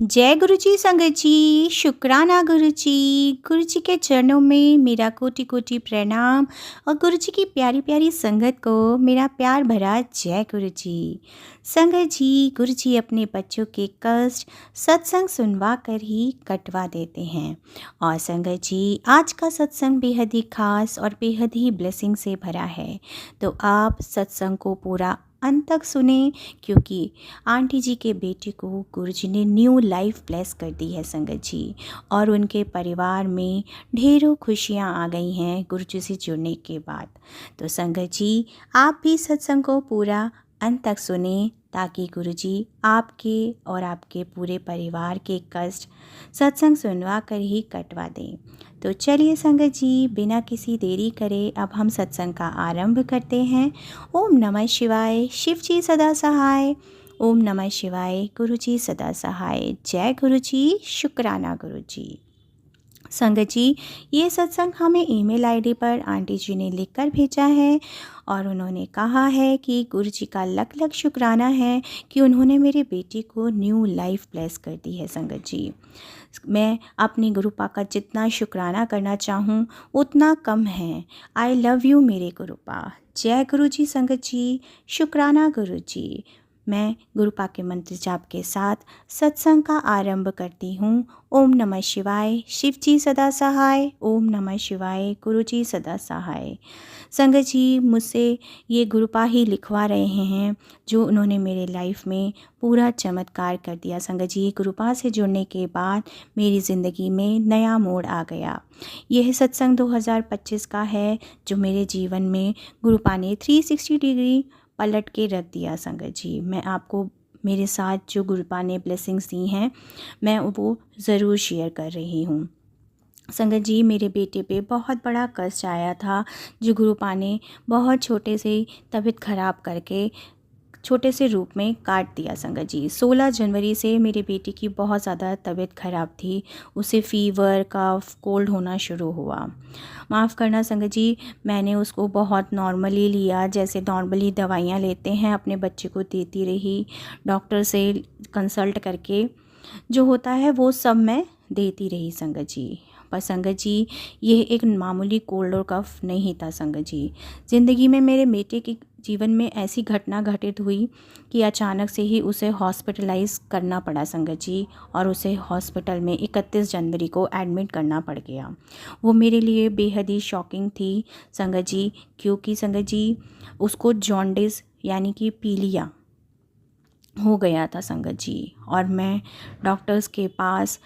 जय गुरु जी संगत जी, शुक्राना गुरु जी। गुरु जी के चरणों में मेरा कोटि कोटि प्रणाम और गुरु जी की प्यारी प्यारी संगत को मेरा प्यार भरा जय गुरु जी। संगत जी, गुरु जी अपने बच्चों के कष्ट सत्संग सुनवा कर ही कटवा देते हैं। और संगत जी, आज का सत्संग बेहद ही खास और बेहद ही ब्लेसिंग से भरा है, तो आप सत्संग को पूरा अंत तक सुने, क्योंकि आंटी जी के बेटे को गुरुजी ने न्यू लाइफ ब्लेस कर दी है संगत जी। और उनके परिवार में ढेरों खुशियां आ गई हैं गुरुजी से जुड़ने के बाद। तो संगत जी, आप भी सत्संग को पूरा अंत तक सुने, ताकि गुरुजी आपके और आपके पूरे परिवार के कष्ट सत्संग सुनवा कर ही कटवा दें। तो चलिए संगत जी, बिना किसी देरी करे अब हम सत्संग का आरंभ करते हैं। ओम नमः शिवाय, शिव जी सदा सहाय। ओम नमः शिवाय, गुरु जी सदा सहाय। जय गुरु जी, शुक्राना गुरु जी। संगत जी, ये सत्संग हमें ईमेल आईडी पर आंटी जी ने लिखकर भेजा है और उन्होंने कहा है कि गुरु जी का लख लख शुक्राना है कि उन्होंने मेरे बेटे को न्यू लाइफ ब्लेस कर दी है। संगत जी, मैं अपनी गुरुपा का जितना शुक्राना करना चाहूँ उतना कम है। आई लव यू मेरे गुरुपा। जय गुरु जी संगत जी, शुक्राना गुरु जी। मैं गुरुपा के मंत्र जाप के साथ सत्संग का आरंभ करती हूँ। ओम नमः शिवाय, शिव जी सदा सहाय। ओम नमः शिवाय, गुरु जी सदा सहाय। संगत जी, मुझसे ये गुरुपा ही लिखवा रहे हैं जो उन्होंने मेरे लाइफ में पूरा चमत्कार कर दिया। संगत जी, गुरुपा से जुड़ने के बाद मेरी ज़िंदगी में नया मोड़ आ गया। यह सत्संग 2025 का है जो मेरे जीवन में गुरुपा ने 360 डिग्री पलट के रख दिया। संगत जी, मैं आपको मेरे साथ जो गुरुपा ने ब्लेसिंग्स दी हैं मैं वो ज़रूर शेयर कर रही हूँ। संगत जी, मेरे बेटे पे बहुत बड़ा कष्ट आया था जो गुरुपा ने बहुत छोटे से तबीयत ख़राब करके छोटे से रूप में काट दिया। संगत जी, 16 जनवरी से मेरे बेटे की बहुत ज़्यादा तबीयत ख़राब थी। उसे फ़ीवर, कफ, कोल्ड होना शुरू हुआ। माफ़ करना संगत जी, मैंने उसको बहुत नॉर्मली लिया, जैसे नॉर्मली दवाइयाँ लेते हैं अपने बच्चे को देती रही। डॉक्टर से कंसल्ट करके जो होता है वो सब मैं देती रही संगत जी। पर संगत जी, ये एक मामूली कोल्ड और कफ नहीं था। संगत जी, ज़िंदगी में मेरे बेटे के जीवन में ऐसी घटना घटित हुई कि अचानक से ही उसे हॉस्पिटलाइज करना पड़ा संगत जी। और उसे हॉस्पिटल में 31 जनवरी को एडमिट करना पड़ गया। वो मेरे लिए बेहद ही शॉकिंग थी संगत जी, क्योंकि संगत जी उसको जॉन्डिस यानी कि पीलिया हो गया था संगत जी। और मैं डॉक्टर्स के पास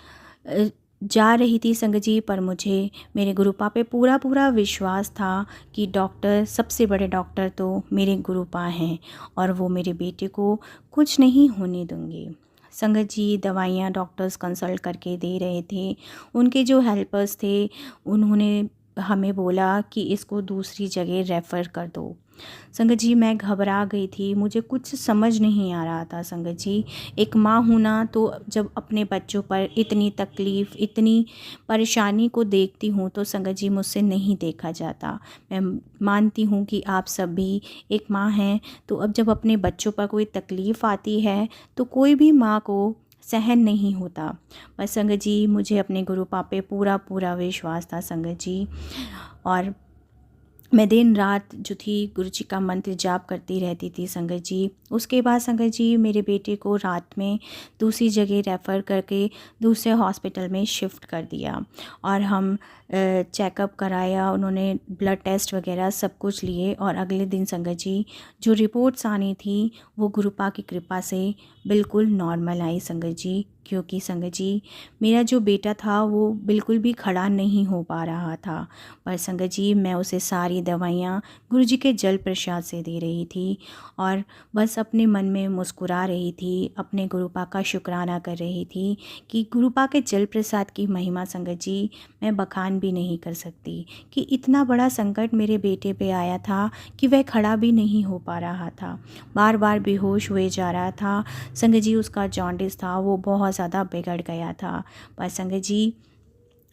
जा रही थी संगत जी, पर मुझे मेरे गुरुपा पे पूरा पूरा विश्वास था कि डॉक्टर, सबसे बड़े डॉक्टर तो मेरे गुरुपा हैं और वो मेरे बेटे को कुछ नहीं होने देंगे। संगत जी, दवाइयाँ डॉक्टर्स कंसल्ट करके दे रहे थे। उनके जो हेल्पर्स थे उन्होंने हमें बोला कि इसको दूसरी जगह रेफ़र कर दो। संगत जी, मैं घबरा गई थी, मुझे कुछ समझ नहीं आ रहा था। संगत जी, एक माँ हूँ ना, तो जब अपने बच्चों पर इतनी तकलीफ़, इतनी परेशानी को देखती हूँ तो संगत जी मुझसे नहीं देखा जाता। मैं मानती हूँ कि आप सब भी एक माँ हैं, तो अब जब अपने बच्चों पर कोई तकलीफ़ आती है तो कोई भी माँ को सहन नहीं होता। पर संगत जी, मुझे अपने गुरुपा पे पूरा पूरा विश्वास था संगत जी। और मैं दिन रात जो थी गुरु जी का मंत्र जाप करती रहती थी संगत जी। उसके बाद संगत जी, मेरे बेटे को रात में दूसरी जगह रेफ़र करके दूसरे हॉस्पिटल में शिफ्ट कर दिया और हम चेकअप कराया। उन्होंने ब्लड टेस्ट वगैरह सब कुछ लिए और अगले दिन संगत जी जो रिपोर्ट्स आनी थी वो गुरुपा की कृपा से बिल्कुल नॉर्मल आई संगत जी। क्योंकि संगत जी, मेरा जो बेटा था वो बिल्कुल भी खड़ा नहीं हो पा रहा था, पर संगत जी मैं उसे सारी दवाइयाँ गुरुजी के जल प्रसाद से दे रही थी और बस अपने मन में मुस्कुरा रही थी, अपने गुरुपा का शुक्राना कर रही थी कि गुरुपा के जल प्रसाद की महिमा संगत जी मैं बखान भी नहीं कर सकती कि इतना बड़ा संकट मेरे बेटे पे आया था कि वह खड़ा भी नहीं हो पा रहा था, बार बार बेहोश हुए जा रहा था। संगत जी, उसका जॉन्डिस था वो बहुत ज़्यादा बिगड़ गया था। पर संगत जी,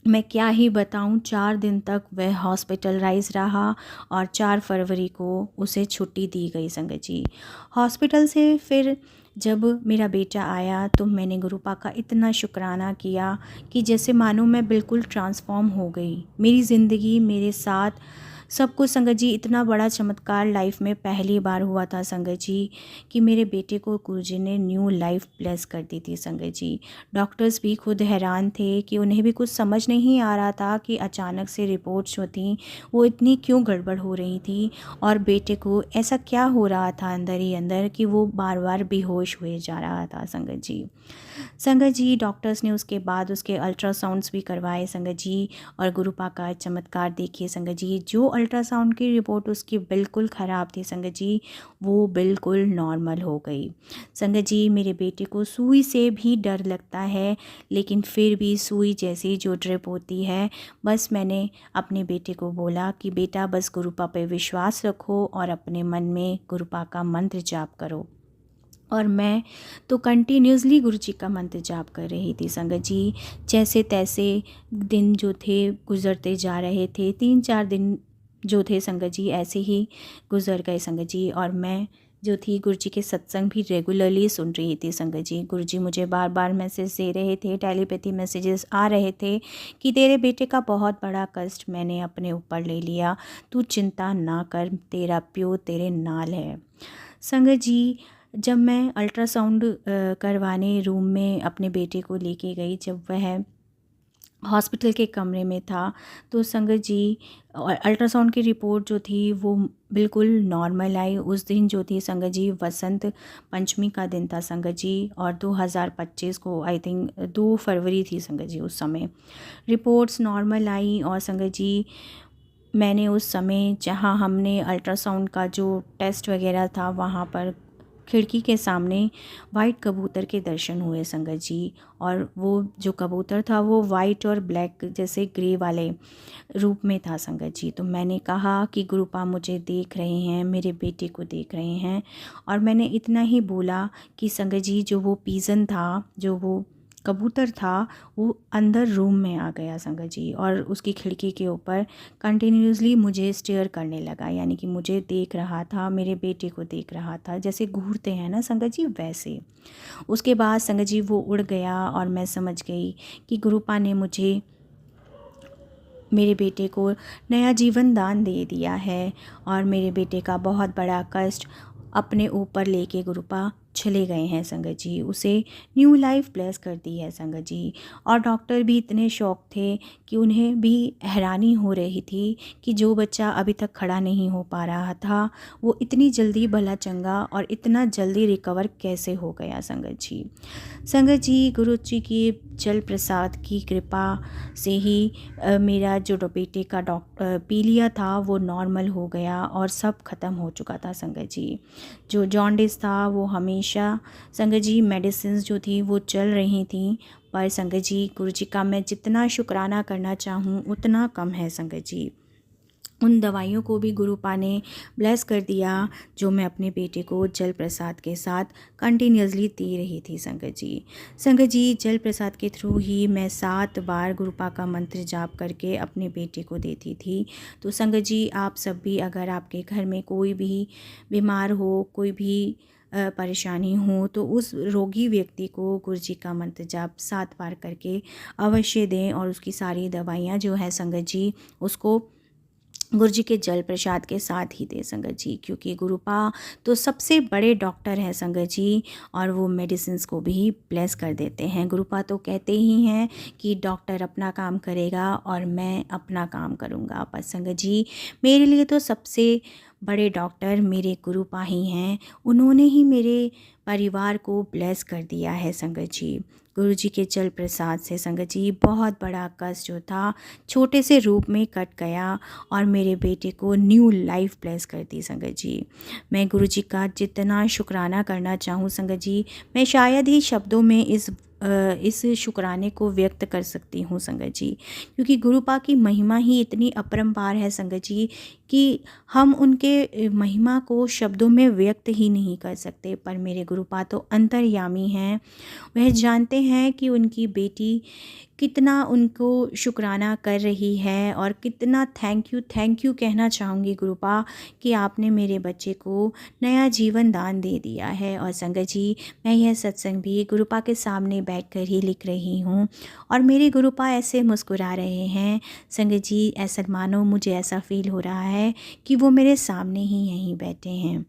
मैं क्या ही बताऊं, 4 दिन तक वह हॉस्पिटलाइज रहा और 4 फरवरी को उसे छुट्टी दी गई संगत जी। हॉस्पिटल से फिर जब मेरा बेटा आया तो मैंने गुरुपा का इतना शुक्राना किया कि जैसे मानो मैं बिल्कुल ट्रांसफॉर्म हो गई। मेरी ज़िंदगी मेरे साथ सब कुछ संगत जी, इतना बड़ा चमत्कार लाइफ में पहली बार हुआ था संगत जी कि मेरे बेटे को गुरुजी ने न्यू लाइफ ब्लेस कर दी थी संगत जी। डॉक्टर्स भी खुद हैरान थे कि उन्हें भी कुछ समझ नहीं आ रहा था कि अचानक से रिपोर्ट्स जो थी वो इतनी क्यों गड़बड़ हो रही थी और बेटे को ऐसा क्या हो रहा था अंदर ही अंदर कि वो बार बार बेहोश हुए जा रहा था संगत जी। संगत जी, डॉक्टर्स ने उसके बाद उसके अल्ट्रासाउंड्स भी करवाए संगत जी, और गुरुपा का चमत्कार देखिए संगत जी। जो अल्ट्रासाउंड की रिपोर्ट उसकी बिल्कुल ख़राब थी संगत जी, वो बिल्कुल नॉर्मल हो गई। संगत जी, मेरे बेटे को सुई से भी डर लगता है, लेकिन फिर भी सुई जैसी जो ड्रिप होती है, बस मैंने अपने बेटे को बोला कि बेटा बस गुरुपा पे विश्वास रखो और अपने मन में गुरुपा का मंत्र जाप करो। और मैं तो कंटिन्यूसली गुरुजी का मंत्र जाप कर रही थी संगत जी। जैसे तैसे दिन जो थे गुज़रते जा रहे थे, 3-4 दिन जो थे संगत जी ऐसे ही गुज़र गए संगत जी। और मैं जो थी गुरुजी के सत्संग भी रेगुलरली सुन रही थी संगत जी। गुरुजी मुझे बार बार मैसेज दे रहे थे, टेलीपैथी मैसेजेस आ रहे थे कि तेरे बेटे का बहुत बड़ा कष्ट मैंने अपने ऊपर ले लिया, तू चिंता ना कर, तेरा प्यो तेरे नाल है। संगत जी, जब मैं अल्ट्रासाउंड करवाने रूम में अपने बेटे को लेके गई, जब वह हॉस्पिटल के कमरे में था, तो संगत जी अल्ट्रासाउंड की रिपोर्ट जो थी वो बिल्कुल नॉर्मल आई। उस दिन जो थी संगत जी वसंत पंचमी का दिन था संगत जी, और 2025 को आई थिंक 2 फरवरी थी संगत जी। उस समय रिपोर्ट्स नॉर्मल आई और संगत जी मैंने उस समय जहाँ हमने अल्ट्रासाउंड का जो टेस्ट वगैरह था वहाँ पर खिड़की के सामने वाइट कबूतर के दर्शन हुए संगत जी। और वो जो कबूतर था वो वाइट और ब्लैक जैसे ग्रे वाले रूप में था संगत जी। तो मैंने कहा कि गुरुपा मुझे देख रहे हैं, मेरे बेटे को देख रहे हैं। और मैंने इतना ही बोला कि संगत जी जो वो पीजन था, जो वो कबूतर था, वो अंदर रूम में आ गया संगत जी, और उसकी खिड़की के ऊपर कंटिन्यूसली मुझे स्टेयर करने लगा, यानी कि मुझे देख रहा था, मेरे बेटे को देख रहा था, जैसे घूरते हैं ना संगत जी वैसे। उसके बाद संगत जी वो उड़ गया और मैं समझ गई कि गुरुपा ने मुझे मेरे बेटे को नया जीवन दान दे दिया है, और मेरे बेटे का बहुत बड़ा कष्ट अपने ऊपर लेके गुरुपा चले गए हैं संगत जी, उसे न्यू लाइफ ब्लेस कर दी है संगत जी। और डॉक्टर भी इतने शौक थे कि उन्हें भी हैरानी हो रही थी कि जो बच्चा अभी तक खड़ा नहीं हो पा रहा था वो इतनी जल्दी भला चंगा और इतना जल्दी रिकवर कैसे हो गया संगत जी। संगत जी, गुरु जी की जल प्रसाद की कृपा से ही मेरा जो बेटे का पीलिया था वो नॉर्मल हो गया और सब ख़त्म हो चुका था संगत जी। जो जॉन्डिस था वो हमेशा संगत जी मेडिसिन्स जो थी वो चल रही थी, पर संगत जी गुरुजी का मैं जितना शुक्राना करना चाहूँ उतना कम है संगत जी। उन दवाइयों को भी गुरुपा ने ब्लेस कर दिया जो मैं अपने बेटे को जल प्रसाद के साथ कंटिन्यूसली दे रही थी संगत जी। संगत जी, जल प्रसाद के थ्रू ही मैं 7 बार गुरुपा का मंत्र जाप करके अपने बेटे को देती थी। तो संगत जी, आप सब भी अगर आपके घर में कोई भी बीमार हो, कोई भी परेशानी हो, तो उस रोगी व्यक्ति को गुरुजी का मंत्र जाप 7 बार करके अवश्य दें, और उसकी सारी दवाइयाँ जो है संगत जी उसको गुरुजी के जल प्रसाद के साथ ही दे संगत जी, क्योंकि गुरुपा तो सबसे बड़े डॉक्टर हैं संगत जी, और वो मेडिसिन्स को भी ब्लेस कर देते हैं। गुरुपा तो कहते ही हैं कि डॉक्टर अपना काम करेगा और मैं अपना काम करूँगा, पर संगत जी मेरे लिए तो सबसे बड़े डॉक्टर मेरे गुरुपा ही हैं। उन्होंने ही मेरे परिवार को ब्लेस कर दिया है संगत जी। गुरुजी के जल प्रसाद से संगत जी बहुत बड़ा कष्ट जो था छोटे से रूप में कट गया और मेरे बेटे को न्यू लाइफ ब्लेस कर दी संगत जी। मैं गुरुजी का जितना शुक्राना करना चाहूँ संगत जी, मैं शायद ही शब्दों में इस शुक्राने को व्यक्त कर सकती हूँ संगत जी, क्योंकि गुरुपा की महिमा ही इतनी अपरंपार है संगत जी कि हम उनके महिमा को शब्दों में व्यक्त ही नहीं कर सकते। पर मेरे गुरुपा तो अंतर्यामी हैं, वह जानते हैं कि उनकी बेटी कितना उनको शुक्राना कर रही है और कितना थैंक यू कहना चाहूँगी गुरुपा कि आपने मेरे बच्चे को नया जीवन दान दे दिया है। और संगत जी, मैं यह सत्संग भी गुरुपा के सामने बैठकर ही लिख रही हूँ और मेरे गुरुपा ऐसे मुस्कुरा रहे हैं। संगत जी, ऐसा मानो मुझे ऐसा फ़ील हो रहा है कि वो मेरे सामने ही यहीं बैठे हैं।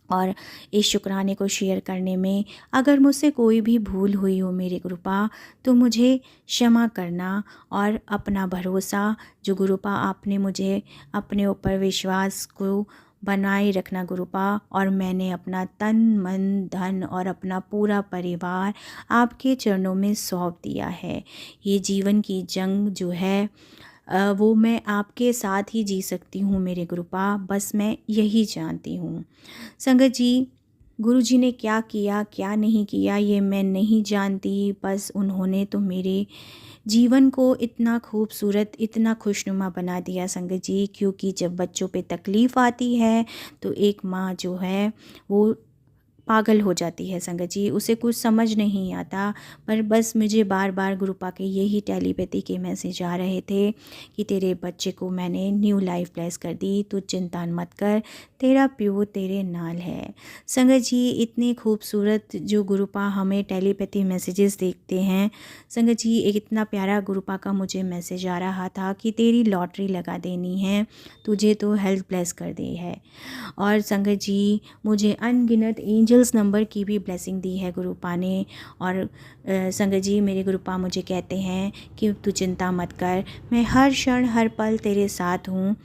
और इस शुक्राने को शेयर करने में अगर मुझसे कोई भी भूल हुई हो मेरे गुरुपा, तो मुझे क्षमा करना और अपना भरोसा जो गुरुपा आपने मुझे अपने ऊपर विश्वास को बनाए रखना गुरुपा। और मैंने अपना तन मन धन और अपना पूरा परिवार आपके चरणों में सौंप दिया है। ये जीवन की जंग जो है वो मैं आपके साथ ही जी सकती हूँ मेरे गुरुपा, बस मैं यही जानती हूँ। संगत जी, गुरु जी ने क्या किया क्या नहीं किया ये मैं नहीं जानती, बस उन्होंने तो मेरे जीवन को इतना खूबसूरत इतना खुशनुमा बना दिया संगत जी। क्योंकि जब बच्चों पे तकलीफ़ आती है तो एक माँ जो है वो पागल हो जाती है संगत जी, उसे कुछ समझ नहीं आता। पर बस मुझे बार बार गुरुपा के यही टेलीपैथी के मैसेज आ रहे थे कि तेरे बच्चे को मैंने न्यू लाइफ ब्लेस कर दी, तू चिंता मत कर, तेरा प्यो तेरे नाल है। संगत जी, इतने खूबसूरत जो गुरुपा हमें टेलीपैथी मैसेजेस देखते हैं। संगत जी, एक इतना प्यारा गुरुपा का मुझे मैसेज आ रहा था कि तेरी लॉटरी लगा देनी है, तुझे तो हेल्थ ब्लेस कर दी है। और संगत जी, मुझे अनगिनत एंजल्स नंबर की भी ब्लेसिंग दी है गुरुपा ने। और संगत जी, मेरे गुरुपा मुझे कहते हैं कि तू चिंता मत कर, मैं हर क्षण हर पल तेरे साथ हूँ,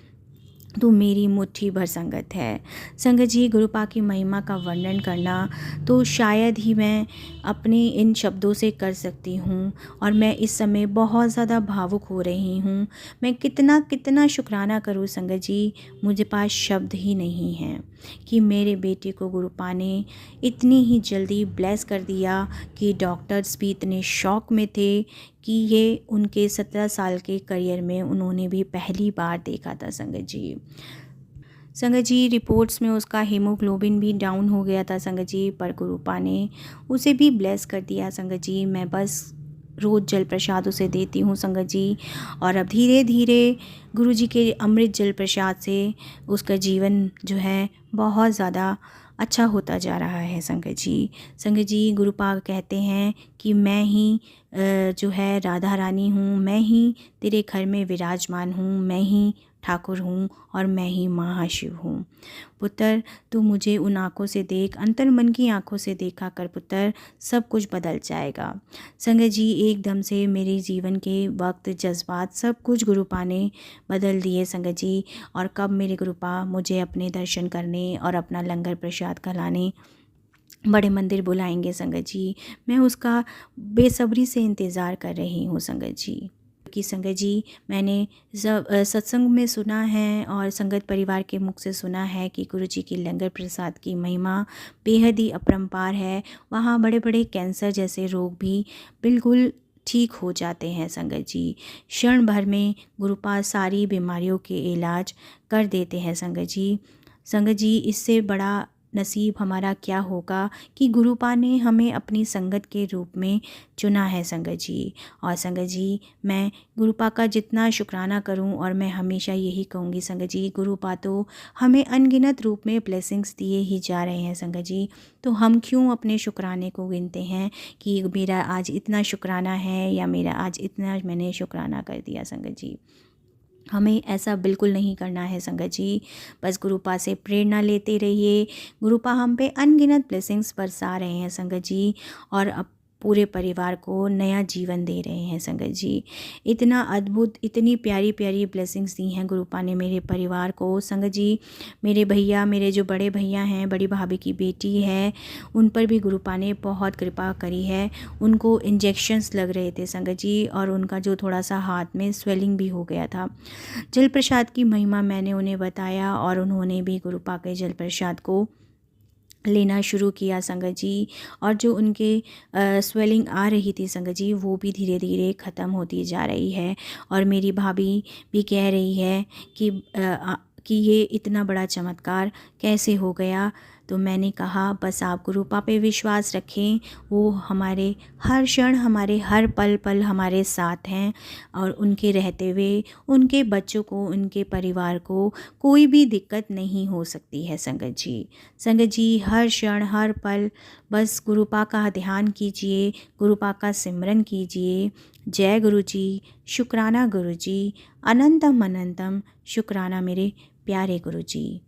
तू मेरी मुट्ठी भर संगत है। संगत जी, गुरुपा की महिमा का वर्णन करना तो शायद ही मैं अपने इन शब्दों से कर सकती हूँ। और मैं इस समय बहुत ज़्यादा भावुक हो रही हूँ। मैं कितना कितना शुक्राना करूँ संगत जी, मुझे पास शब्द ही नहीं हैं कि मेरे बेटे को गुरुपा ने इतनी ही जल्दी ब्लेस कर दिया कि डॉक्टर्स भी इतने शॉक में थे कि ये उनके 17 साल के करियर में उन्होंने भी पहली बार देखा था संगत जी। संगत जी, रिपोर्ट्स में उसका हीमोग्लोबिन भी डाउन हो गया था संगत जी, पर गुरुपा ने उसे भी ब्लेस कर दिया संगत जी। मैं बस रोज़ जल प्रसाद उसे देती हूँ संगत जी। और अब धीरे धीरे गुरु जी के अमृत जल प्रसाद से उसका जीवन जो है बहुत ज़्यादा अच्छा होता जा रहा है संगत जी। संगत जी, गुरुपा कहते हैं कि मैं ही जो है राधा रानी हूँ, मैं ही तेरे घर में विराजमान हूँ, मैं ही ठाकुर हूँ और मैं ही महाशिव हूँ। पुत्र, तू मुझे उन आँखों से देख, अंतर मन की आँखों से देखा कर पुत्र, सब कुछ बदल जाएगा। संगत जी, एकदम से मेरे जीवन के वक्त जज्बात सब कुछ गुरुपा ने बदल दिए संगत जी। और कब मेरे गुरुपा मुझे अपने दर्शन करने और अपना लंगर प्रसाद खिलाने बड़े मंदिर बुलाएंगे संगत जी, मैं उसका बेसब्री से इंतज़ार कर रही हूँ संगत जी। कि संगत जी, मैंने सत्संग में सुना है और संगत परिवार के मुख से सुना है कि गुरु जी की लंगर प्रसाद की महिमा बेहद ही अपरंपार है। वहाँ बड़े बड़े कैंसर जैसे रोग भी बिल्कुल ठीक हो जाते हैं संगत जी। क्षण भर में गुरुपा सारी बीमारियों के इलाज कर देते हैं संगत जी। संगत जी, इससे बड़ा नसीब हमारा क्या होगा कि गुरुपा ने हमें अपनी संगत के रूप में चुना है संगत जी। और संगत जी, मैं गुरुपा का जितना शुक्राना करूं, और मैं हमेशा यही कहूँगी संगत जी, गुरुपा तो हमें अनगिनत रूप में ब्लेसिंग्स दिए ही जा रहे हैं संगत जी। तो हम क्यों अपने शुक्राने को गिनते हैं कि मेरा आज इतना शुक्राना है या मेरा आज इतना मैंने शुक्राना कर दिया संगत जी। हमें ऐसा बिल्कुल नहीं करना है संगत जी। बस गुरुपा से प्रेरणा लेते रहिए। गुरुपा हम पे अनगिनत ब्लेसिंग्स बरसा रहे हैं संगत जी, और अब पूरे परिवार को नया जीवन दे रहे हैं संगत जी। इतना अद्भुत इतनी प्यारी प्यारी ब्लेसिंग्स दी हैं गुरुपा ने मेरे परिवार को संगत जी। मेरे भैया, मेरे जो बड़े भैया हैं, बड़ी भाभी की बेटी है, उन पर भी गुरुपा ने बहुत कृपा करी है। उनको इंजेक्शंस लग रहे थे संगत जी, और उनका जो थोड़ा सा हाथ में स्वेलिंग भी हो गया था। जल प्रसाद की महिमा मैंने उन्हें बताया और उन्होंने भी गुरुपा के जल प्रसाद को लेना शुरू किया संगत जी। और जो उनके स्वेलिंग आ रही थी संगत जी, वो भी धीरे धीरे ख़त्म होती जा रही है। और मेरी भाभी भी कह रही है कि ये इतना बड़ा चमत्कार कैसे हो गया। तो मैंने कहा बस आप गुरुपा पे विश्वास रखें, वो हमारे हर क्षण, हमारे हर पल पल हमारे साथ हैं और उनके रहते हुए उनके बच्चों को, उनके परिवार को कोई भी दिक्कत नहीं हो सकती है संगत जी। संगत जी, हर क्षण हर पल बस गुरुपा का ध्यान कीजिए, गुरुपा का सिमरन कीजिए। जय गुरु जी, शुक्राना गुरु जी, अनंतम अनंतम शुक्राना मेरे प्यारे गुरु जी।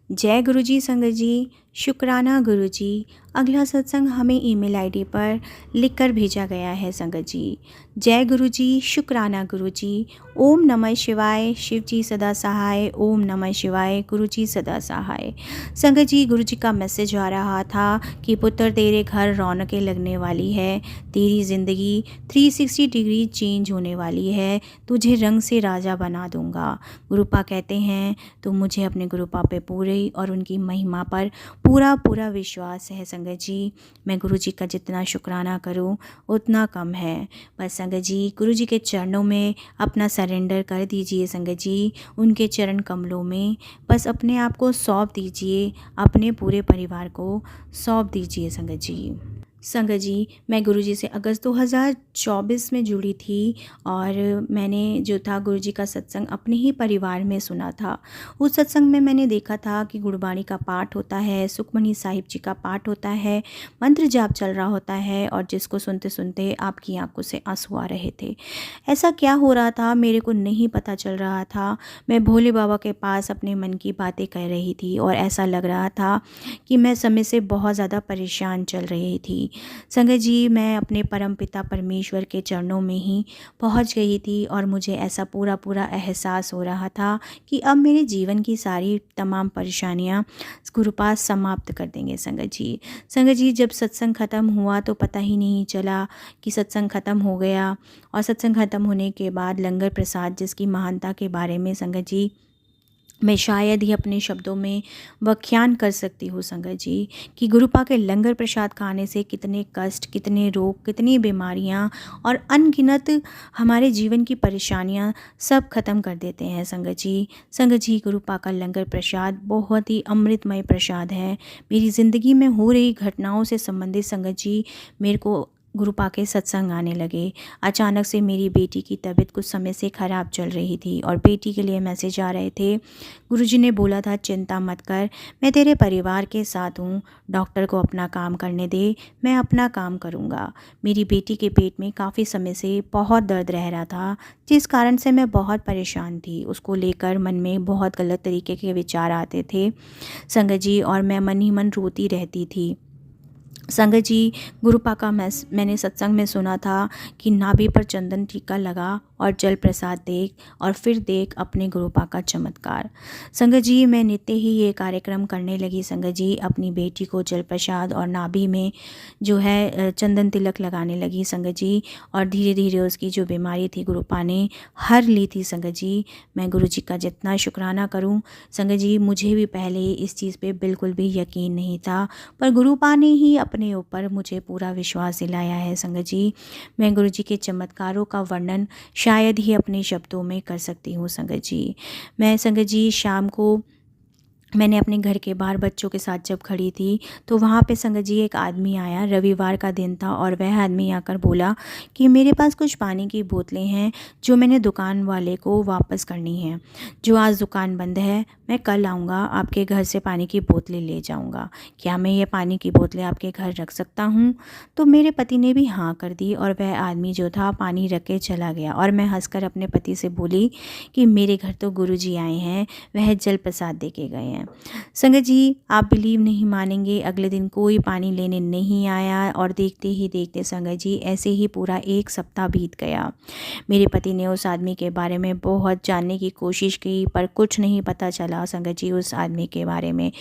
जय गुरु जी संगत जी, शुक्राना गुरु जी। अगला सत्संग हमें ईमेल आईडी पर लिखकर भेजा गया है संगत जी। जय गुरु जी, शुक्राना गुरु जी। ओम नमः शिवाय, शिव जी सदा सहाय। ओम नमः शिवाय, गुरु जी सदा सहाय। संगत जी, गुरु जी का मैसेज आ रहा था कि पुत्र तेरे घर रौनकें लगने वाली है, तेरी ज़िंदगी 360 डिग्री चेंज होने वाली है, तुझे रंग से राजा बना दूंगा। गुरुपा कहते हैं तो मुझे अपने गुरुपा पे पूरे और उनकी महिमा पर पूरा पूरा विश्वास है संगत जी। मैं गुरु जी का जितना शुक्राना करूं उतना कम है। बस संगत जी, गुरु जी के चरणों में अपना सरेंडर कर दीजिए संगत जी। उनके चरण कमलों में बस अपने आप को सौंप दीजिए, अपने पूरे परिवार को सौंप दीजिए संगत जी। संगत जी, मैं गुरुजी से अगस्त 2024 में जुड़ी थी और मैंने जो था गुरुजी का सत्संग अपने ही परिवार में सुना था। उस सत्संग में मैंने देखा था कि गुरबाणी का पाठ होता है, सुखमनी साहिब जी का पाठ होता है, मंत्र जाप चल रहा होता है और जिसको सुनते सुनते आपकी आंखों से आंसू आ रहे थे। ऐसा क्या हो रहा था मेरे को नहीं पता चल रहा था। मैं भोले बाबा के पास अपने मन की बातें कह रही थी और ऐसा लग रहा था कि मैं समय से बहुत ज़्यादा परेशान चल रही थी। संगत जी, मैं अपने परमपिता परमेश्वर के चरणों में ही पहुंच गई थी और मुझे ऐसा पूरा पूरा एहसास हो रहा था कि अब मेरे जीवन की सारी तमाम परेशानियां गुरुपा समाप्त कर देंगे संगत जी। संगत जी, जब सत्संग ख़त्म हुआ तो पता ही नहीं चला कि सत्संग ख़त्म हो गया और सत्संग ख़त्म होने के बाद लंगर प्रसाद जिसकी महानता के बारे में संगत जी मैं शायद ही अपने शब्दों में व्याख्यान कर सकती हूँ संगत जी कि गुरुपा के लंगर प्रसाद खाने से कितने कष्ट, कितने रोग, कितनी बीमारियाँ और अनगिनत हमारे जीवन की परेशानियाँ सब खत्म कर देते हैं संगत जी। संगत जी, गुरुपा का लंगर प्रसाद बहुत ही अमृतमय प्रसाद है। मेरी ज़िंदगी में हो रही घटनाओं से संबंधित संगत जी मेरे को गुरुपा के सत्संग आने लगे। अचानक से मेरी बेटी की तबीयत कुछ समय से ख़राब चल रही थी और बेटी के लिए मैसेज आ रहे थे। गुरुजी ने बोला था चिंता मत कर, मैं तेरे परिवार के साथ हूँ, डॉक्टर को अपना काम करने दे, मैं अपना काम करूँगा। मेरी बेटी के पेट में काफ़ी समय से बहुत दर्द रह रहा था जिस कारण से मैं बहुत परेशान थी। उसको लेकर मन में बहुत गलत तरीके के विचार आते थे संगत जी और मैं मन ही मन रोती रहती थी। संगत जी, गुरुपा का मैंने सत्संग में सुना था कि नाभि पर चंदन टीका लगा और जल प्रसाद देख और फिर देख अपने गुरुपा का चमत्कार। संगत जी, मैं नित्य ही ये कार्यक्रम करने लगी संगत जी। अपनी बेटी को जल प्रसाद और नाभि में जो है चंदन तिलक लगाने लगी संगत जी और धीरे धीरे उसकी जो बीमारी थी गुरुपा ने हर ली थी संगत जी। मैं गुरु जी का जितना शुक्राना करूं संगत जी, मुझे भी पहले इस चीज़ पे बिल्कुल भी यकीन नहीं था, पर गुरुपा ने ही अपने ऊपर मुझे पूरा विश्वास दिलाया है संगत जी। मैं गुरु जी के चमत्कारों का वर्णन शायद ही अपने शब्दों में कर सकती हूँ संगत जी। मैं संगत जी शाम को मैंने अपने घर के बाहर बच्चों के साथ जब खड़ी थी तो वहाँ पे संगत जी एक आदमी आया, रविवार का दिन था और वह आदमी आकर बोला कि मेरे पास कुछ पानी की बोतलें हैं जो मैंने दुकान वाले को वापस करनी है, जो आज दुकान बंद है, मैं कल आऊँगा, आपके घर से पानी की बोतलें ले जाऊँगा, क्या मैं ये पानी की बोतलें आपके घर रख सकता हूँ? तो मेरे पति ने भी हाँ कर दी और वह आदमी जो था पानी रख के चला गया और मैं हंसकर अपने पति से बोली कि मेरे घर तो गुरु जी आए हैं, वह जल प्रसाद दे के गए हैं। संगत जी, आप बिलीव नहीं मानेंगे, अगले दिन कोई पानी लेने नहीं आया और देखते ही देखते संगत जी ऐसे ही पूरा एक सप्ताह बीत गया। मेरे पति ने उस आदमी के बारे में बहुत जानने की कोशिश की पर कुछ नहीं पता चला संगत जी उस आदमी के बारे में।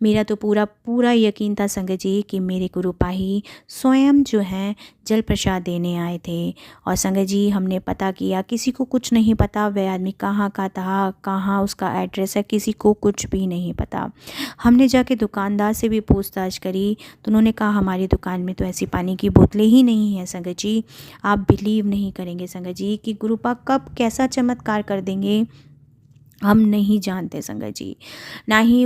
मेरा तो पूरा पूरा यकीन था संगत जी कि मेरे गुरुपा ही स्वयं जो हैं जल प्रसाद देने आए थे। और संगत जी, हमने पता किया, किसी को कुछ नहीं पता वह आदमी कहाँ का था, कहाँ उसका एड्रेस है, किसी को कुछ भी नहीं पता। हमने जाके दुकानदार से भी पूछताछ करी तो उन्होंने कहा हमारी दुकान में तो ऐसी पानी की बोतलें ही नहीं है संगत जी। आप बिलीव नहीं करेंगे संगत जी कि गुरुपा कब कैसा चमत्कार कर देंगे। हम नहीं जानते संगत जी। ना ही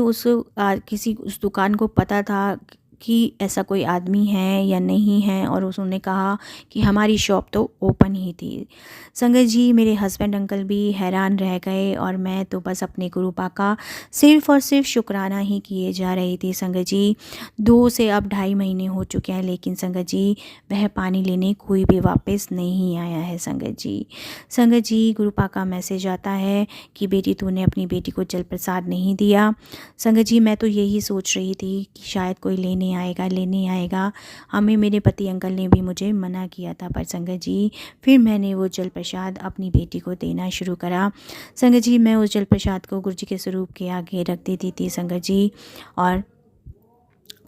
किसी उस दुकान को पता था कि ऐसा कोई आदमी है या नहीं है, और उन्होंने कहा कि हमारी शॉप तो ओपन ही थी। संगत जी, मेरे हस्बैंड अंकल भी हैरान रह गए और मैं तो बस अपने गुरु पा का सिर्फ़ और सिर्फ शुक्राना ही किए जा रही थी संगत जी। 2 से अब 2.5 महीने हो चुके हैं, लेकिन संगत जी वह पानी लेने कोई भी वापस नहीं आया है संगत जी। संगत जी, गुरु पा का मैसेज आता है कि बेटी, तूने अपनी बेटी को जल प्रसाद नहीं दिया। संगत जी, मैं तो यही सोच रही थी कि शायद कोई लेने आएगा। हमें मेरे पति अंकल ने भी मुझे मना किया था, पर संगत जी फिर मैंने वो जल प्रसाद अपनी बेटी को देना शुरू करा। संगत जी, मैं उस जल प्रसाद को गुरु जी के स्वरूप के आगे रख देती थी संगत जी, और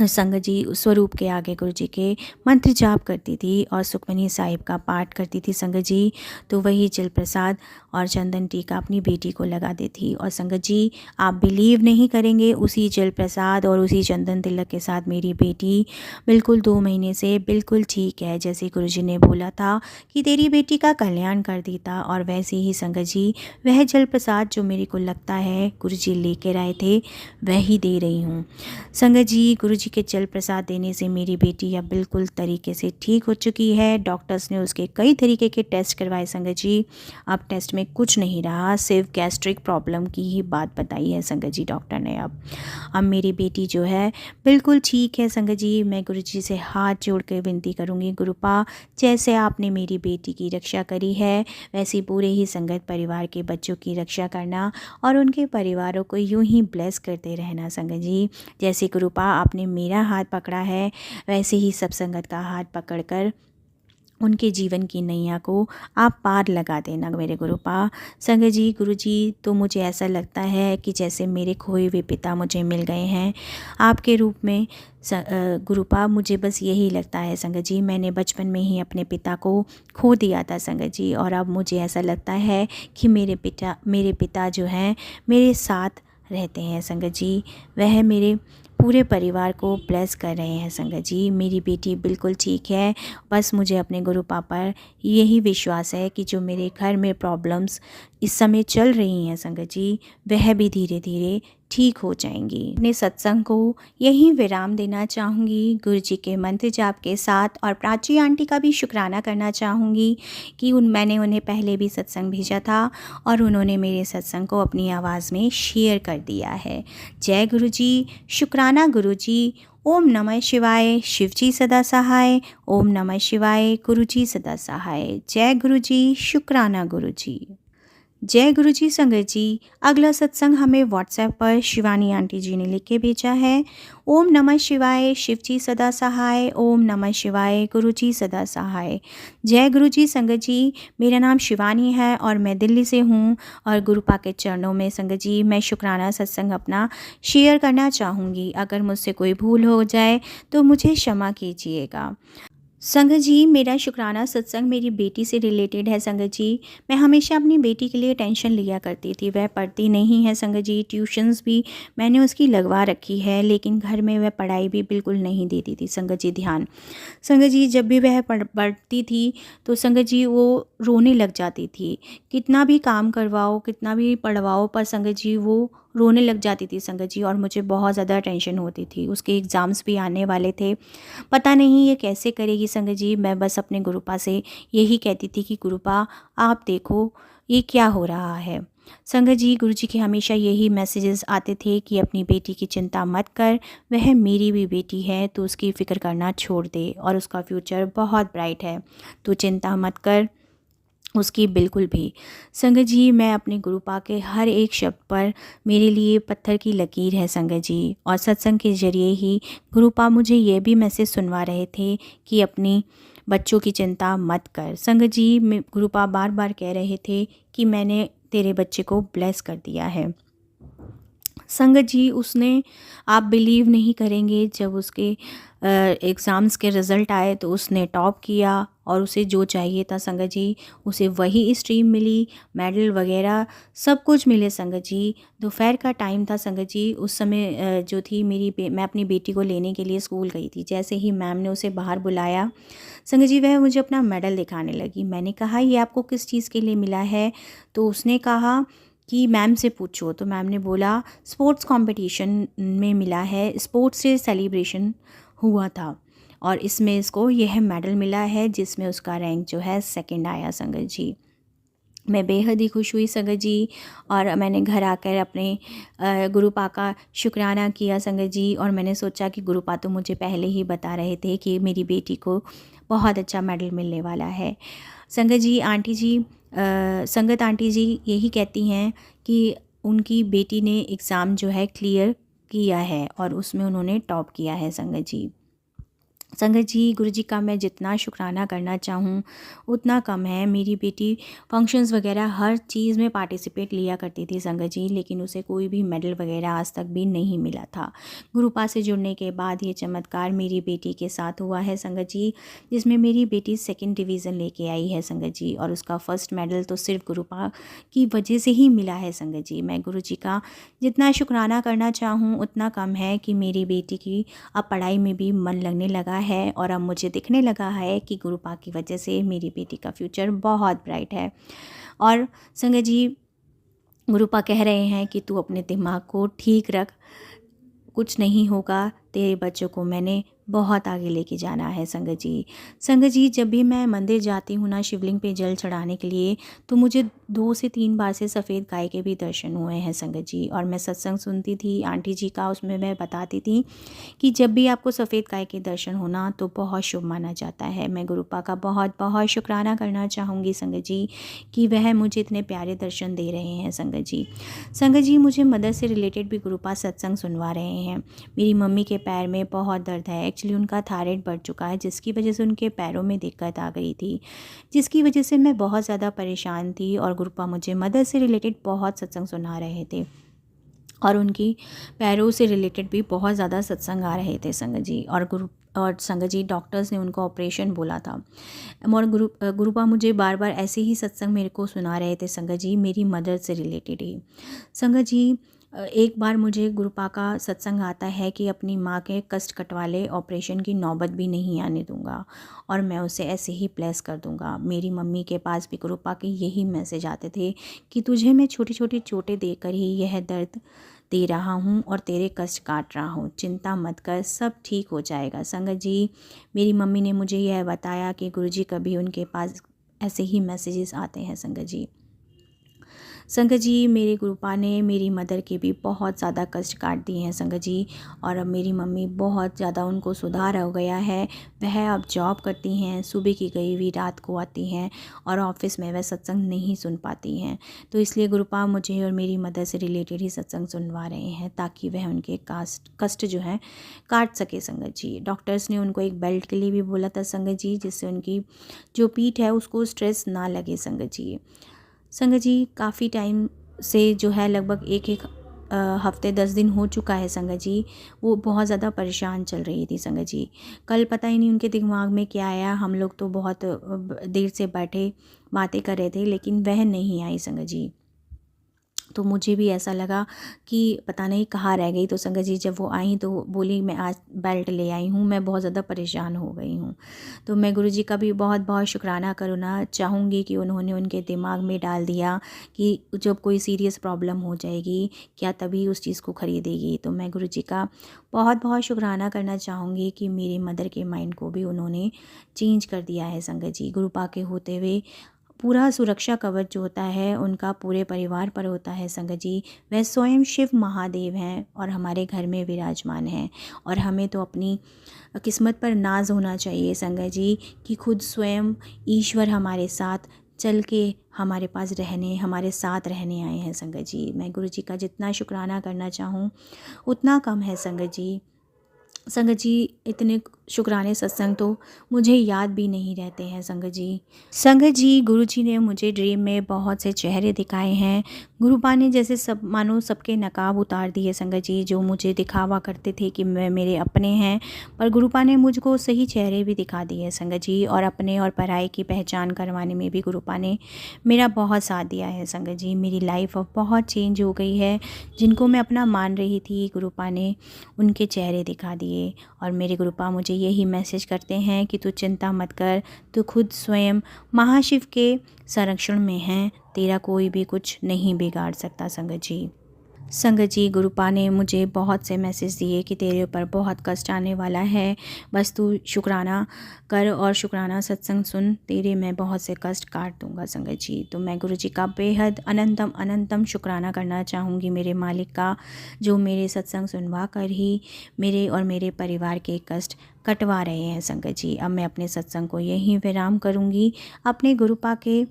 संगत जी उस स्वरूप के आगे गुरु जी के मंत्र जाप करती थी और सुखमनी साहिब का पाठ करती थी संगत जी। तो वही जल प्रसाद और चंदन टीका अपनी बेटी को लगा देती। और संगत जी, आप बिलीव नहीं करेंगे, उसी जल प्रसाद और उसी चंदन तिलक के साथ मेरी बेटी बिल्कुल 2 महीने से बिल्कुल ठीक है, जैसे गुरु जी ने बोला था कि तेरी बेटी का कल्याण कर देता। और वैसे ही संगत जी, वह जल प्रसाद जो मेरे को लगता है गुरु जी लेकर आए थे, वही दे रही हूँ। संगत जी, गुरु जी के जल प्रसाद देने से मेरी बेटी अब बिल्कुल तरीके से ठीक हो चुकी है। डॉक्टर्स ने उसके कई तरीके के टेस्ट करवाए संगत जी। अब टेस्ट में कुछ नहीं रहा, सिर्फ गैस्ट्रिक प्रॉब्लम की ही बात बताई है संगत जी डॉक्टर ने। अब मेरी बेटी जो है बिल्कुल ठीक है संगत जी। मैं गुरु जी से हाथ जोड़ कर विनती करूँगी, गुरुपा, जैसे आपने मेरी बेटी की रक्षा करी है, वैसे पूरे ही संगत परिवार के बच्चों की रक्षा करना और उनके परिवारों को यूं ही ब्लेस करते रहना संगत जी। जैसे गुरुपा आपने मेरा हाथ पकड़ा है, वैसे ही सब संगत का हाथ पकड़कर उनके जीवन की नैया को आप पार लगा देना मेरे गुरुपा। संगत जी, गुरु जी, तो मुझे ऐसा लगता है कि जैसे मेरे खोए हुए पिता मुझे मिल गए हैं आपके रूप में। गुरुपा, मुझे बस यही लगता है संगत जी, मैंने बचपन में ही अपने पिता को खो दिया था संगत जी, और अब मुझे ऐसा लगता है कि मेरे पिता जो हैं मेरे साथ रहते हैं संगत जी। वह मेरे पूरे परिवार को ब्लेस कर रहे हैं संगत जी। मेरी बेटी बिल्कुल ठीक है। बस मुझे अपने गुरु पापा पर यही विश्वास है कि जो मेरे घर में प्रॉब्लम्स इस समय चल रही हैं संगत जी, वह भी धीरे धीरे ठीक हो जाएंगी। अपने सत्संग को यहीं विराम देना चाहूँगी गुरु जी के मंत्र जाप के साथ, और प्राची आंटी का भी शुक्राना करना चाहूँगी कि मैंने उन्हें पहले भी सत्संग भेजा था और उन्होंने मेरे सत्संग को अपनी आवाज़ में शेयर कर दिया है। जय गुरु जी, शुक्राना गुरु जी। ओम नमः शिवाय, शिव जी सदा सहाय। ओम नमः शिवाय, गुरु जी सदा सहाय। जय गुरु जी, शुक्राना गुरु जी। जय गुरु जी। संगत जी, अगला सत्संग हमें व्हाट्सएप पर शिवानी आंटी जी ने लिख के भेजा है। ओम नमः शिवाय, शिव जी सदा सहाय। ओम नमः शिवाय, गुरु जी सदा सहाय। जय गुरु जी। संगत जी, मेरा नाम शिवानी है और मैं दिल्ली से हूँ, और गुरु पा के चरणों में संगत जी मैं शुक्राना सत्संग अपना शेयर करना चाहूँगी। अगर मुझसे कोई भूल हो जाए तो मुझे क्षमा कीजिएगा। संगत जी, मेरा शुक्राना सत्संग मेरी बेटी से रिलेटेड है संगत जी। मैं हमेशा अपनी बेटी के लिए टेंशन लिया करती थी। वह पढ़ती नहीं है संगत जी, ट्यूशन्स भी मैंने उसकी लगवा रखी है, लेकिन घर में वह पढ़ाई भी बिल्कुल नहीं देती थी संगत जी ध्यान। संगत जी, जब भी वह पढ़ती थी तो संगत जी वो रोने लग जाती थी। कितना भी काम करवाओ, कितना भी पढ़वाओ, पर संगत जी वो रोने लग जाती थी संगत जी, और मुझे बहुत ज़्यादा टेंशन होती थी। उसके एग्ज़ाम्स भी आने वाले थे, पता नहीं ये कैसे करेगी संगत जी। मैं बस अपने गुरुपा से यही कहती थी कि गुरुपा, आप देखो ये क्या हो रहा है। संगत जी, गुरु जी के हमेशा यही मैसेजेस आते थे कि अपनी बेटी की चिंता मत कर, वह मेरी भी बेटी है, तो उसकी फ़िक्र करना छोड़ दे और उसका फ्यूचर बहुत ब्राइट है, तो चिंता मत कर उसकी बिल्कुल भी। संगत जी, मैं अपने गुरुपा के हर एक शब्द पर मेरे लिए पत्थर की लकीर है संगत जी, और सत्संग के ज़रिए ही गुरुपा मुझे ये भी मैसेज सुनवा रहे थे कि अपनी बच्चों की चिंता मत कर। संगत जी, गुरुपा बार बार कह रहे थे कि मैंने तेरे बच्चे को ब्लेस कर दिया है। संगत जी, उसने, आप बिलीव नहीं करेंगे, जब उसके एग्ज़ाम्स के रिज़ल्ट आए तो उसने टॉप किया, और उसे जो चाहिए था संगत जी उसे वही स्ट्रीम मिली, मेडल वगैरह सब कुछ मिले संगत जी। दोपहर का टाइम था संगत जी, उस समय जो थी मैं अपनी बेटी को लेने के लिए स्कूल गई थी। जैसे ही मैम ने उसे बाहर बुलाया संगत जी, वह मुझे अपना मेडल दिखाने लगी। मैंने कहा, ये आपको किस चीज़ के लिए मिला है? तो उसने कहा कि मैम से पूछो। तो मैम ने बोला स्पोर्ट्स कंपटीशन में मिला है, स्पोर्ट्स से सेलिब्रेशन हुआ था और इसमें इसको यह मेडल मिला है जिसमें उसका रैंक जो है सेकंड आया संगत जी। मैं बेहद ही खुश हुई संगत जी और मैंने घर आकर अपने गुरुपा का शुक्राना किया संगत जी। और मैंने सोचा कि गुरुपा तो मुझे पहले ही बता रहे थे कि मेरी बेटी को बहुत अच्छा मेडल मिलने वाला है। संगत जी आंटी जी संगत आंटी जी यही कहती हैं कि उनकी बेटी ने एग्ज़ाम जो है क्लियर किया है और उसमें उन्होंने टॉप किया है संगत जी। संगत जी गुरुजी का मैं जितना शुक्राना करना चाहूँ उतना कम है। मेरी बेटी फंक्शंस वगैरह हर चीज़ में पार्टिसिपेट लिया करती थी संगत जी, लेकिन उसे कोई भी मेडल वगैरह आज तक भी नहीं मिला था। गुरुपा से जुड़ने के बाद ये चमत्कार मेरी बेटी के साथ हुआ है संगत जी, जिसमें मेरी बेटी सेकंड डिवीज़न लेके आई है संगत जी और उसका फर्स्ट मेडल तो सिर्फ गुरुपा की वजह से ही मिला है संगत जी। मैं गुरुजी का जितना शुक्राना करना चाहूँ उतना कम है कि मेरी बेटी की अब पढ़ाई में भी मन लगने लगा है और अब मुझे दिखने लगा है कि गुरुपा की वजह से मेरी बेटी का फ्यूचर बहुत ब्राइट है। और संगत जी गुरुपा कह रहे हैं कि तू अपने दिमाग को ठीक रख, कुछ नहीं होगा, तेरे बच्चों को मैंने बहुत आगे लेके जाना है संगत जी। संगत जी जब भी मैं मंदिर जाती हूँ ना शिवलिंग पे जल चढ़ाने के लिए, तो मुझे 2 से 3 बार से सफ़ेद गाय के भी दर्शन हुए हैं संगत जी। और मैं सत्संग सुनती थी आंटी जी का, उसमें मैं बताती थी कि जब भी आपको सफ़ेद गाय के दर्शन होना तो बहुत शुभ माना जाता है। मैं गुरुपा का बहुत बहुत शुक्राना करना चाहूँगी संगत जी कि वह मुझे इतने प्यारे दर्शन दे रहे हैं संगत जी। संगत जी मुझे मदर से रिलेटेड भी गुरुपा सत्संग सुनवा रहे हैं। मेरी मम्मी के पैर में बहुत दर्द है, एक्चुअली उनका थायराइड बढ़ चुका है जिसकी वजह से उनके पैरों में दिक्कत आ गई थी, जिसकी वजह से मैं बहुत ज़्यादा परेशान थी और गुरुपा मुझे मदर से रिलेटेड बहुत सत्संग सुना रहे थे और उनकी पैरों से रिलेटेड भी बहुत ज़्यादा सत्संग आ रहे थे संगत जी। और संगत जी डॉक्टर्स ने उनको ऑपरेशन बोला था और गुरुपा मुझे बार बार ऐसे ही सत्संग मेरे को सुना रहे थे संगत जी, मेरी मदर से रिलेटेड ही। संगत जी एक बार मुझे गुरुपा का सत्संग आता है कि अपनी माँ के कष्ट कटवा ले, ऑपरेशन की नौबत भी नहीं आने दूंगा और मैं उसे ऐसे ही प्लेस कर दूंगा। मेरी मम्मी के पास भी गुरुपा के यही मैसेज आते थे कि तुझे मैं छोटी छोटी चोटें देकर ही यह दर्द दे रहा हूँ और तेरे कष्ट काट रहा हूँ, चिंता मत कर, सब ठीक हो जाएगा। संगत जी मेरी मम्मी ने मुझे यह बताया कि गुरुजी कभी उनके पास ऐसे ही मैसेजेस आते हैं संगत जी। संगत जी मेरे गुरुपा ने मेरी मदर के भी बहुत ज़्यादा कष्ट काट दिए हैं संगत जी और अब मेरी मम्मी बहुत ज़्यादा उनको सुधार हो गया है। वह अब जॉब करती हैं, सुबह की गई हुई रात को आती हैं और ऑफिस में वह सत्संग नहीं सुन पाती हैं, तो इसलिए गुरुपा मुझे और मेरी मदर से रिलेटेड ही सत्संग सुनवा रहे हैं ताकि वह उनके कष्ट जो है काट सके संगत जी। डॉक्टर्स ने उनको एक बेल्ट के लिए भी बोला था संगत जी, जिससे उनकी जो पीठ है उसको स्ट्रेस ना लगे संगत जी। संगत जी काफ़ी टाइम से जो है लगभग एक हफ्ते 10 दिन हो चुका है संगत जी, वो बहुत ज़्यादा परेशान चल रही थी संगत जी। कल पता ही नहीं उनके दिमाग में क्या आया, हम लोग तो बहुत देर से बैठे बातें कर रहे थे लेकिन वह नहीं आई संगत जी। तो मुझे भी ऐसा लगा कि पता नहीं कहाँ रह गई। तो संगत जी जब वो आई तो बोली मैं आज बेल्ट ले आई हूँ, मैं बहुत ज़्यादा परेशान हो गई हूँ। तो मैं गुरुजी का भी बहुत बहुत शुक्राना करना चाहूँगी कि उन्होंने उनके दिमाग में डाल दिया कि जब कोई सीरियस प्रॉब्लम हो जाएगी क्या तभी उस चीज़ को ख़रीदेगी। तो मैं गुरुजी का बहुत बहुत शुक्राना करना चाहूँगी कि मेरी मदर के माइंड को भी उन्होंने चेंज कर दिया है संगत जी। गुरुपा के होते हुए पूरा सुरक्षा कवच जो होता है उनका पूरे परिवार पर होता है संगत जी। वह स्वयं शिव महादेव हैं और हमारे घर में विराजमान हैं और हमें तो अपनी किस्मत पर नाज होना चाहिए संगत जी कि खुद स्वयं ईश्वर हमारे साथ चल के हमारे पास रहने, हमारे साथ रहने आए हैं संगत जी। मैं गुरुजी का जितना शुक्राना करना चाहूँ उतना कम है संगत जी। संगत जी इतने शुक्राने सत्संग तो मुझे याद भी नहीं रहते हैं संगत जी। संगत जी गुरुजी ने मुझे ड्रीम में बहुत से चेहरे दिखाए हैं। गुरुपा ने जैसे सब मानो सबके नकाब उतार दिए संगत जी, जो मुझे दिखावा करते थे कि मैं मेरे अपने हैं, पर गुरुपा ने मुझको सही चेहरे भी दिखा दिए संगत जी। और अपने और पराई की पहचान करवाने में भी गुरुपा ने मेरा बहुत साथ दिया है संगत जी। मेरी लाइफ अब बहुत चेंज हो गई है। जिनको मैं अपना मान रही थी गुरुपा ने उनके चेहरे दिखा दिए और मेरे गुरुपा मुझे यही मैसेज करते हैं कि तू चिंता मत कर, तू खुद स्वयं महाशिव के संरक्षण में हैं, तेरा कोई भी कुछ नहीं बिगाड़ सकता संगत जी। संगत जी, गुरुपा ने मुझे बहुत से मैसेज दिए कि तेरे ऊपर बहुत कष्ट आने वाला है, बस तू शुक्राना कर और शुक्राना सत्संग सुन, तेरे मैं बहुत से कष्ट काट दूंगा संगत जी। तो मैं गुरु जी का बेहद अनंतम अनंतम शुक्राना करना चाहूँगी मेरे मालिक का, जो मेरे सत्संग सुनवा कर ही मेरे और मेरे परिवार के कष्ट कटवा रहे हैं संगत जी। अब मैं अपने सत्संग को यहीं विराम करूँगी अपने गुरुपा के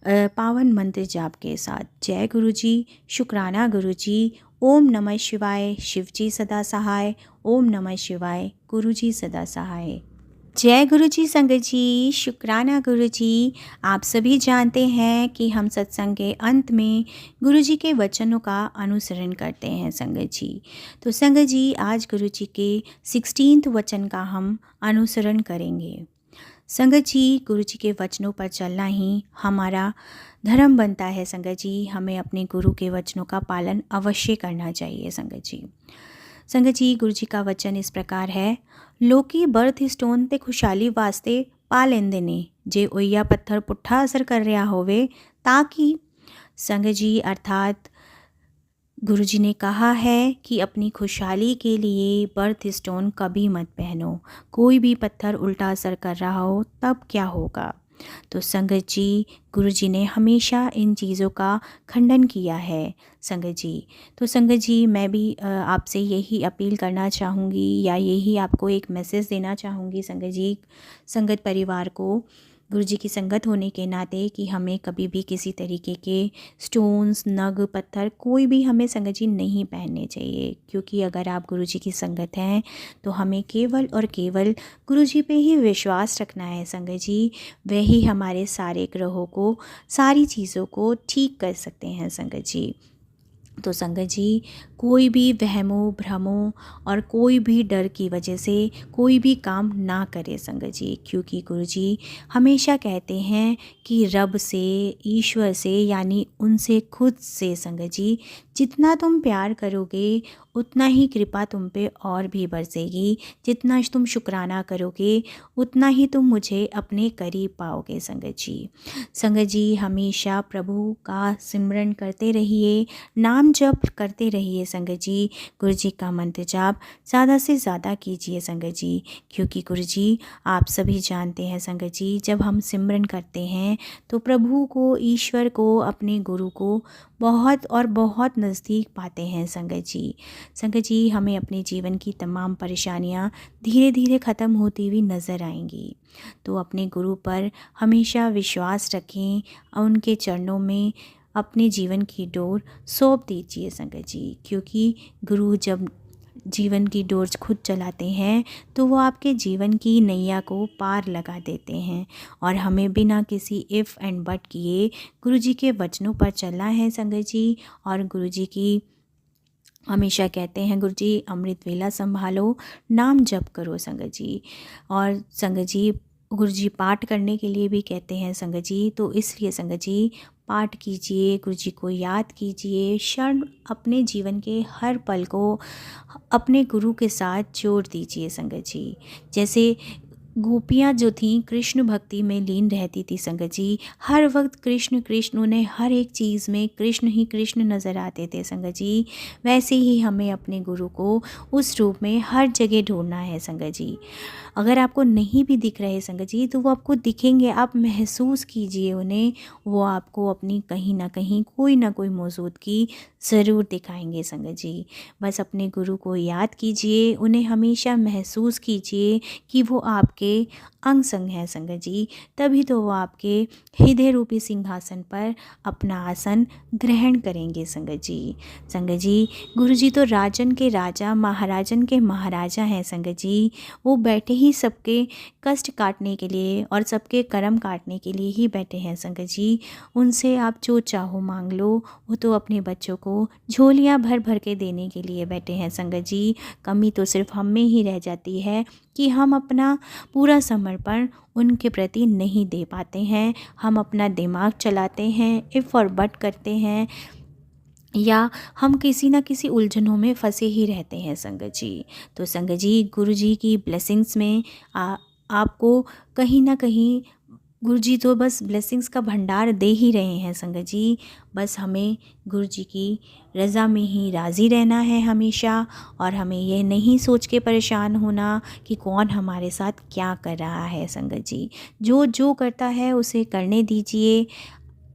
पावन मंत्र जाप के साथ। जय गुरु जी, शुक्राना गुरु जी, ओम नमः शिवाय, शिव जी सदा सहाय, ओम नमः शिवाय, गुरु जी सदा सहाय। जय गुरु जी संगत जी, शुक्राना गुरु जी। आप सभी जानते हैं कि हम सत्संग के अंत में गुरु जी के वचनों का अनुसरण करते हैं संगत जी। तो संगत जी, आज गुरु जी के 16वें वचन का हम अनुसरण करेंगे। संगत जी, गुरु जी के वचनों पर चलना ही हमारा धर्म बनता है संगत जी। हमें अपने गुरु के वचनों का पालन अवश्य करना चाहिए संगत जी। संगत जी, गुरु जी का वचन इस प्रकार है, लोकी बर्थ स्टोन ते खुशहाली वास्ते पा लेंदे ने, जे ओइया पत्थर पुट्ठा असर कर रहा होवे ताकि। संगत जी, अर्थात गुरु जी ने कहा है कि अपनी खुशहाली के लिए बर्थ स्टोन कभी मत पहनो। कोई भी पत्थर उल्टा असर कर रहा हो तब क्या होगा। तो संगत जी, गुरु जी ने हमेशा इन चीज़ों का खंडन किया है संगत जी। तो संगत जी, मैं भी आपसे यही अपील करना चाहूँगी या यही आपको एक मैसेज देना चाहूँगी संगत जी, संगत परिवार को, गुरु जी की संगत होने के नाते, कि हमें कभी भी किसी तरीके के स्टोन्स, नग, पत्थर कोई भी हमें संगत जी नहीं पहनने चाहिए। क्योंकि अगर आप गुरु जी की संगत हैं तो हमें केवल और केवल गुरु जी पे ही विश्वास रखना है संगत जी। वही हमारे सारे ग्रहों को, सारी चीज़ों को ठीक कर सकते हैं संगत जी। तो संगत जी, कोई भी वहमों भ्रमों और कोई भी डर की वजह से कोई भी काम ना करे संगत जी। क्योंकि गुरु जी हमेशा कहते हैं कि रब से, ईश्वर से, यानी उनसे खुद से संगत जी, जितना तुम प्यार करोगे उतना ही कृपा तुम पे और भी बरसेगी। जितना तुम शुक्राना करोगे उतना ही तुम मुझे अपने करीब पाओगे संगत जी। संगत जी, हमेशा प्रभु का सिमरन करते रहिए, नाम जप करते रहिए संगत जी। गुरु जी का मंत्र जाप ज़्यादा से ज़्यादा कीजिए संगत जी। क्योंकि गुरु जी, आप सभी जानते हैं संगत जी, जब हम सिमरन करते हैं तो प्रभु को, ईश्वर को, अपने गुरु को बहुत और बहुत नज़दीक पाते हैं संगत जी। संगत जी, हमें अपने जीवन की तमाम परेशानियाँ धीरे धीरे ख़त्म होती हुई नज़र आएंगी। तो अपने गुरु पर हमेशा विश्वास रखें, उनके चरणों में अपने जीवन की डोर सौंप दीजिए संगत जी। क्योंकि गुरु जब जीवन की डोर खुद चलाते हैं तो वो आपके जीवन की नैया को पार लगा देते हैं। और हमें बिना किसी इफ़ एंड बट किए गुरु जी के वचनों पर चलना है संगत जी। और गुरु जी की हमेशा कहते हैं, गुरु जी अमृत वेला संभालो, नाम जप करो संगत जी। और संगत जी, गुरु जी पाठ करने के लिए भी कहते हैं संगत जी। तो इसलिए संगत जी, पाठ कीजिए, गुरु जी को याद कीजिए, क्षण अपने जीवन के हर पल को अपने गुरु के साथ जोड़ दीजिए संगत जी। जैसे गोपियाँ जो थीं कृष्ण भक्ति में लीन रहती थी संगत जी। हर वक्त कृष्ण कृष्ण, उन्हें हर एक चीज़ में कृष्ण ही कृष्ण नज़र आते थे संगत जी। वैसे ही हमें अपने गुरु को उस रूप में हर जगह ढूंढना है संगत जी। अगर आपको नहीं भी दिख रहे संगत जी तो वो आपको दिखेंगे, आप महसूस कीजिए उन्हें, वो आपको अपनी कहीं ना कहीं कोई ना कोई मौजूदगी ज़रूर दिखाएंगे संगत जी। बस अपने गुरु को याद कीजिए, उन्हें हमेशा महसूस कीजिए कि वो आपके अंग संग हैं संगत जी। तभी तो वो आपके हृदय रूपी सिंहासन पर अपना आसन ग्रहण करेंगे संगत जी। संगत जी, गुरु जी तो राजन के राजा, महाराजन के महाराजा हैं संगत जी। वो बैठे ही सबके कष्ट काटने के लिए और सबके कर्म काटने के लिए ही बैठे हैं संगत जी। उनसे आप जो चाहो मांग लो, वो तो अपने बच्चों को झोलियाँ भर भर के देने के लिए बैठे हैं संगत जी। कमी तो सिर्फ हम में ही रह जाती है कि हम अपना पूरा समर्पण उनके प्रति नहीं दे पाते हैं। हम अपना दिमाग चलाते हैं, इफ़ और बट करते हैं, या हम किसी ना किसी उलझनों में फंसे ही रहते हैं संगत जी। तो संगत जी, गुरु जी की ब्लेसिंग्स में आपको कहीं ना कहीं गुरु जी तो बस ब्लेसिंग्स का भंडार दे ही रहे हैं संगत जी। बस हमें गुरु जी की रज़ा में ही राज़ी रहना है हमेशा, और हमें ये नहीं सोच के परेशान होना कि कौन हमारे साथ क्या कर रहा है संगत जी। जो जो करता है उसे करने दीजिए,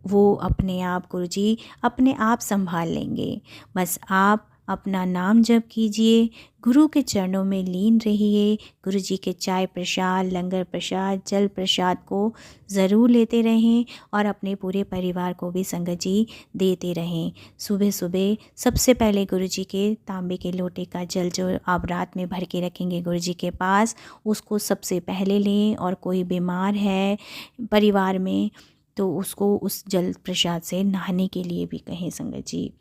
वो अपने आप गुरु जी अपने आप संभाल लेंगे। बस आप अपना नाम जप कीजिए, गुरु के चरणों में लीन रहिए, गुरु जी के चाय प्रसाद, लंगर प्रसाद, जल प्रसाद को ज़रूर लेते रहें और अपने पूरे परिवार को भी संगत जी देते रहें। सुबह सुबह सबसे पहले गुरु जी के तांबे के लोटे का जल जो आप रात में भर के रखेंगे गुरु जी के पास, उसको सबसे पहले लें। और कोई बीमार है परिवार में तो उसको उस जल प्रसाद से नहाने के लिए भी कहें संगत जी।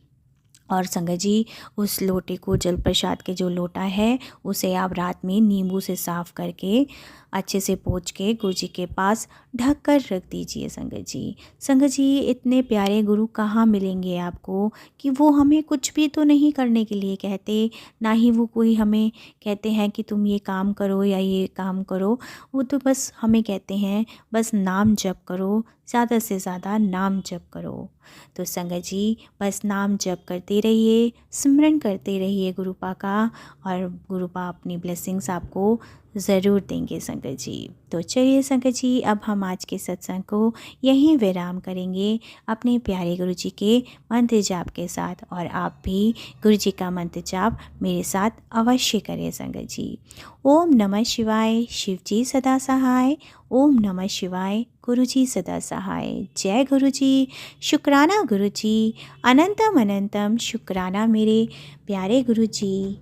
और संगत जी उस लोटे को, जल प्रसाद के जो लोटा है उसे आप रात में नींबू से साफ़ करके अच्छे से पोंछ के गुरु जी के पास ढक कर रख दीजिए संगत जी। संगत जी इतने प्यारे गुरु कहाँ मिलेंगे आपको कि वो हमें कुछ भी तो नहीं करने के लिए कहते, ना ही वो कोई हमें कहते हैं कि तुम ये काम करो या ये काम करो। वो तो बस हमें कहते हैं बस नाम जप करो, ज़्यादा से ज़्यादा नाम जप करो। तो संगत जी बस नाम जप करते रहिए, सिमरन करते रहिए गुरुपा का, और गुरुपा अपनी ब्लेसिंग्स आपको ज़रूर देंगे संगत जी। तो चलिए संगत जी अब हम आज के सत्संग को यहीं विराम करेंगे अपने प्यारे गुरु जी के मंत्र जाप के साथ। और आप भी गुरु जी का मंत्र जाप मेरे साथ अवश्य करें संगत जी। ओम नमः शिवाय, शिव जी सदा सहाय। ओम नमः शिवाय, गुरु जी सदा सहाय। जय गुरु जी। शुक्राना गुरु जी, अनंतम अनंतम शुक्राना मेरे प्यारे गुरु जी।